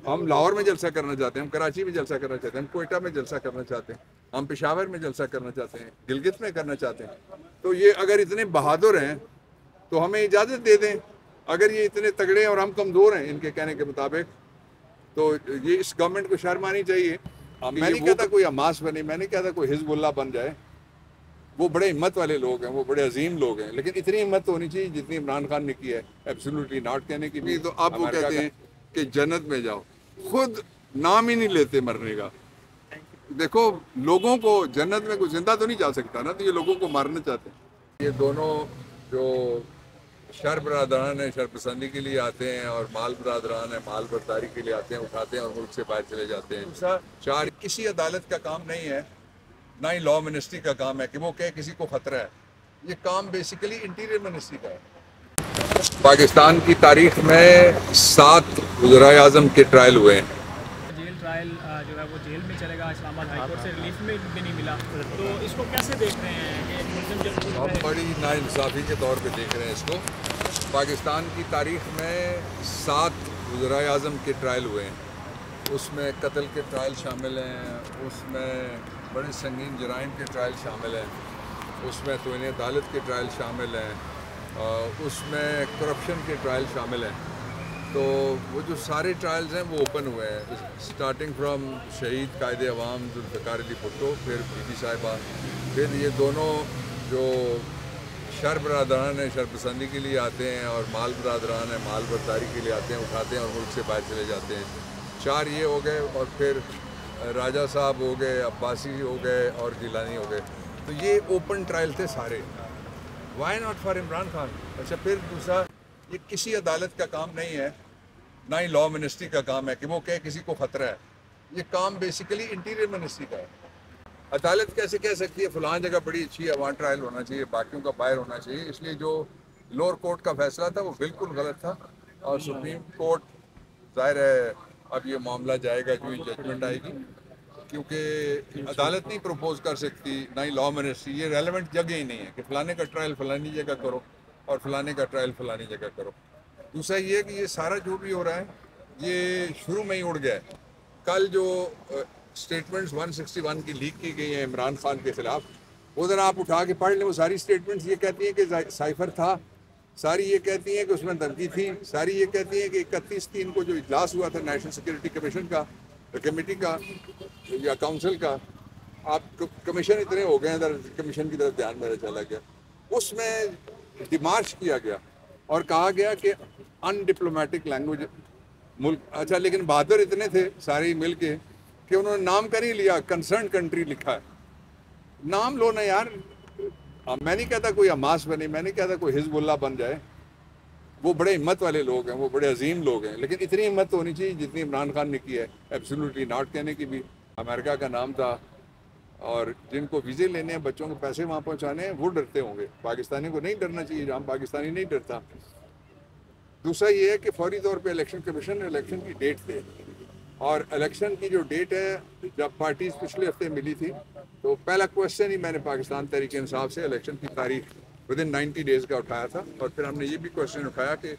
हम लाहौर में जलसा करना चाहते हैं, हम कराची में जलसा करना चाहते हैं, हम कोयटा में जलसा करना चाहते हैं, हम पेशावर में जलसा करना चाहते हैं, गिलगित में करना चाहते हैं। तो ये अगर इतने बहादुर हैं तो हमें इजाज़त दे दें। अगर ये इतने तगड़े हैं और हम कमज़ोर हैं इनके कहने के मुताबिक, तो ये इस गवर्नमेंट को शर्म आनी चाहिए। मैं नहीं कहता कोई हमास बने, मैं नहीं कहता कोई हिजबुल्लाह बन जाए, वो बड़े हिम्मत वाले लोग हैं, वो बड़े अजीम लोग हैं, लेकिन इतनी हिम्मत तो होनी चाहिए जितनी इमरान खान ने की है। एब्सोल्युटली नॉट कहने की भी। तो अब वो कहते हैं कि जन्नत में जाओ, खुद नाम ही नहीं लेते मरने का। देखो, लोगों को जन्नत में कोई जिंदा तो नहीं जा सकता ना, तो ये लोगों को मारना चाहते हैं। ये दोनों जो शर बरदरान है शरपसंदी के लिए आते हैं, और माल बरदरान है माल बरदारी के लिए आते हैं, उठाते हैं और मुल्क से बाहर चले जाते हैं। दूसरा, चार, किसी अदालत का काम नहीं है, ना ही लॉ मिनिस्ट्री का काम है कि वो कहे किसी को खतरा है। ये काम बेसिकली इंटीरियर मिनिस्ट्री का है। पाकिस्तान की तारीख में 7 वज़ीर आज़म के ट्रायल हुए हैं। जेल ट्रायल जो है वो जेल में चलेगा, इस्लामाबाद हाई कोर्ट से रिलीफ में भी नहीं मिला, तो इसको कैसे देख रहे हैं कि मुलज़िम जब हम बड़ी नाइंसाफ़ी के तौर पे देख रहे हैं इसको। पाकिस्तान की तारीख में 7 वज़ीर आज़म के ट्रायल हुए हैं, उसमें कत्ल के ट्रायल शामिल हैं, उसमें बड़े संगीन जराइम के ट्रायल शामिल हैं, उसमें तौहीन अदालत के ट्रायल शामिल हैं, उसमें करप्शन के ट्रायल शामिल हैं। तो वो जो सारे ट्रायल्स हैं वो ओपन हुए हैं, स्टार्टिंग फ्रॉम शहीद कायदे अवाम जुल्फ़िकार अली भुट्टो, फिर बीबी साहिबा, फिर ये दोनों जो शर बरदरान है शरपसंदी के लिए आते हैं, और माल बरदरान है माल बरदारी के लिए आते हैं, उठाते हैं और मुल्क से बाहर चले जाते हैं। 4 ये हो गए, और फिर राजा साहब हो गए, अब्बासी हो गए और जिलानी हो गए। तो ये ओपन ट्रायल थे सारे। Why not for Imran Khan? अच्छा, फिर दूसरा, ये किसी अदालत का काम नहीं है, ना ही लॉ मिनिस्ट्री का काम है कि वो कहे किसी को खतरा है। ये काम बेसिकली इंटीरियर मिनिस्ट्री का है। अदालत कैसे कह सकती है फलां जगह बड़ी अच्छी है, वहाँ ट्रायल होना चाहिए, बाकियों का बाहर होना चाहिए? इसलिए जो लोअर कोर्ट का फैसला था वो बिल्कुल गलत था, और सुप्रीम कोर्ट, जाहिर है अब ये मामला जाएगा जो जजमेंट आएगी, क्योंकि अदालत नहीं प्रपोज कर सकती, ना ही लॉ मिनिस्ट्री। ये रेलेवेंट जगह ही नहीं है कि फलाने का ट्रायल फलानी जगह करो और फलाने का ट्रायल फलानी जगह करो। दूसरा ये है कि ये सारा जो भी हो रहा है ये शुरू में ही उड़ गया है। कल जो स्टेटमेंट्स 161 की लीक की गई हैं इमरान खान के खिलाफ, वो ज़रा आप उठा के पढ़ लें। वो सारी स्टेटमेंट्स ये कहती हैं कि साइफर था, सारी ये कहती हैं कि उसमें धमकी थी, सारी ये कहती हैं कि 31/3 को जो इजलास हुआ था नेशनल सिक्योरिटी कमीशन का, कमेटी का या काउंसिल का, आप कमीशन इतने हो गए हैं, कमीशन की तरफ ध्यान मेरा चला गया, उसमें डिमार्च किया गया और कहा गया कि अनडिप्लोमेटिक लैंग्वेज मुल्क। अच्छा, लेकिन बहादुर इतने थे सारे मिल के कि उन्होंने नाम कर ही लिया, कंसर्न कंट्री लिखा है। नाम लो ना यार। मैं नहीं कहता कोई हमास बने, मैं नहीं कहता कोई हिजबुल्लाह बन जाए, वो बड़े हिम्मत वाले लोग हैं, वो बड़े अजीम लोग हैं, लेकिन इतनी हिम्मत तो होनी चाहिए जितनी इमरान खान ने की है। एब्सोल्युटली नॉट कहने की भी। अमेरिका का नाम था, और जिनको वीज़े लेने हैं, बच्चों को पैसे वहाँ पहुँचाने हैं, वो डरते होंगे। पाकिस्तानी को नहीं डरना चाहिए, जहाँ पाकिस्तानी नहीं डरता। दूसरा ये है कि फौरी तौर पे इलेक्शन कमीशन ने इलेक्शन की डेट दे, और इलेक्शन की जो डेट है, जब पार्टीज पिछले हफ्ते मिली थी, तो पहला क्वेश्चन ही मैंने पाकिस्तान तहरीक इंसाफ से इलेक्शन की तारीख विदिन 90 डेज़ का उठाया था, और फिर हमने ये भी क्वेश्चन उठाया कि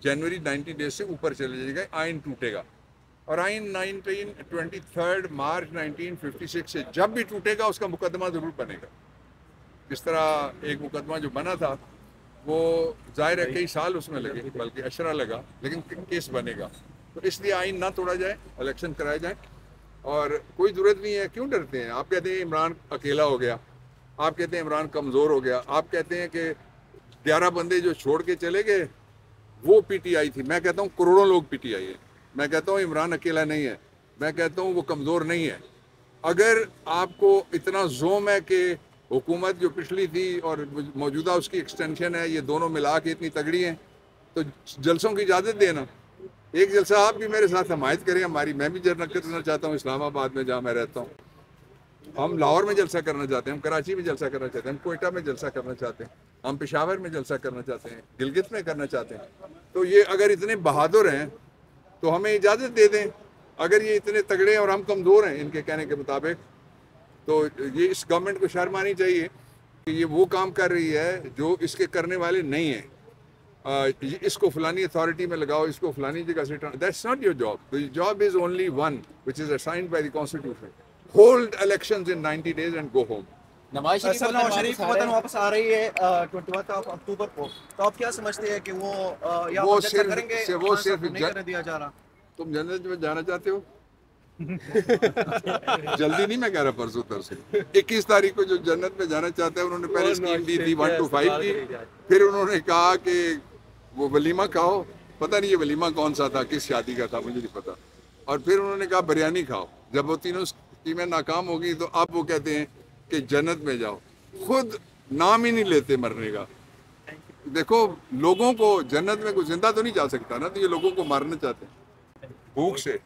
जनवरी 90 डेज से ऊपर चले जाएगा, आइन टूटेगा। और आइन 23 मार्च 1956 से जब भी टूटेगा उसका मुकदमा ज़रूर बनेगा। जिस तरह एक मुकदमा जो बना था वो जाहिर है कई साल उसमें लगे, बल्कि अशरा लगा, लेकिन केस बनेगा। तो इसलिए आइन ना तोड़ा जाए, इलेक्शन कराए जाए, और कोई ज़रूरत नहीं है। क्यों डरते हैं? आप कहते हैं इमरान अकेला हो गया, आप कहते हैं इमरान कमज़ोर हो गया, आप कहते हैं कि 11 बंदे जो छोड़ के चले गए वो पीटीआई थी। मैं कहता हूँ करोड़ों लोग पीटीआई है। मैं कहता हूँ इमरान अकेला नहीं है, मैं कहता हूँ वो कमज़ोर नहीं है। अगर आपको इतना जोम है कि हुकूमत जो पिछली थी और मौजूदा उसकी एक्सटेंशन है, ये दोनों मिला के इतनी तगड़ी हैं, तो जलसों की इजाज़त देना। एक जलसा आप भी मेरे साथ हमायत करें हमारी। मैं भी जर्नल करना चाहता हूँ इस्लामाबाद में, जहाँ मैं रहता हूँ। हम लाहौर में जलसा करना चाहते हैं, हम कराची में जलसा करना चाहते हैं, हम कोयटा में जलसा करना चाहते हैं, हम पेशावर में जलसा करना चाहते हैं, गिलगित में करना चाहते हैं। तो ये अगर इतने बहादुर हैं तो हमें इजाज़त दे दें। अगर ये इतने तगड़े हैं और हम कमज़ोर हैं इनके कहने के मुताबिक, तो ये इस गवर्नमेंट को शर्म आनी चाहिए कि ये वो काम कर रही है जो इसके करने वाले नहीं हैं। इसको फलानी अथॉरिटी में लगाओ, इसको फलानी जगह से, that's not your job. The job is only one which is assigned by the constitution. Hold elections in 90 days and go home. Nawaz Sharif वतन वापस आ रही है 21 अक्टूबर को, तो आप क्या समझते हैं कि वो करेंगे? वो सिर्फ नहीं करने दिया जा रहा. तुम जन्नत में जाना चाहते हो? जल्दी नहीं, मैं कह रहा परसों तरसों 21 तारीख को जो जन्नत में जाना चाहते हैं, उन्होंने पहले स्कीम दी थी 1 to 5 की. फिर उन्होंने कहा कि वो वलीमा खाओ. पता नहीं ये वलीमा कौन सा था, किस शादी का था, मुझे नहीं पता. और फिर उन्होंने कहा बिरयानी खाओ. जब वो तीनों स्कीमें नाकाम हो गई तो अब वो कहते हैं कि जन्नत में जाओ. खुद नाम ही नहीं लेते मरने का. देखो, लोगों को जन्नत में कोई जिंदा तो नहीं जा सकता ना, तो ये लोगों को मारना चाहते हैं भूख से.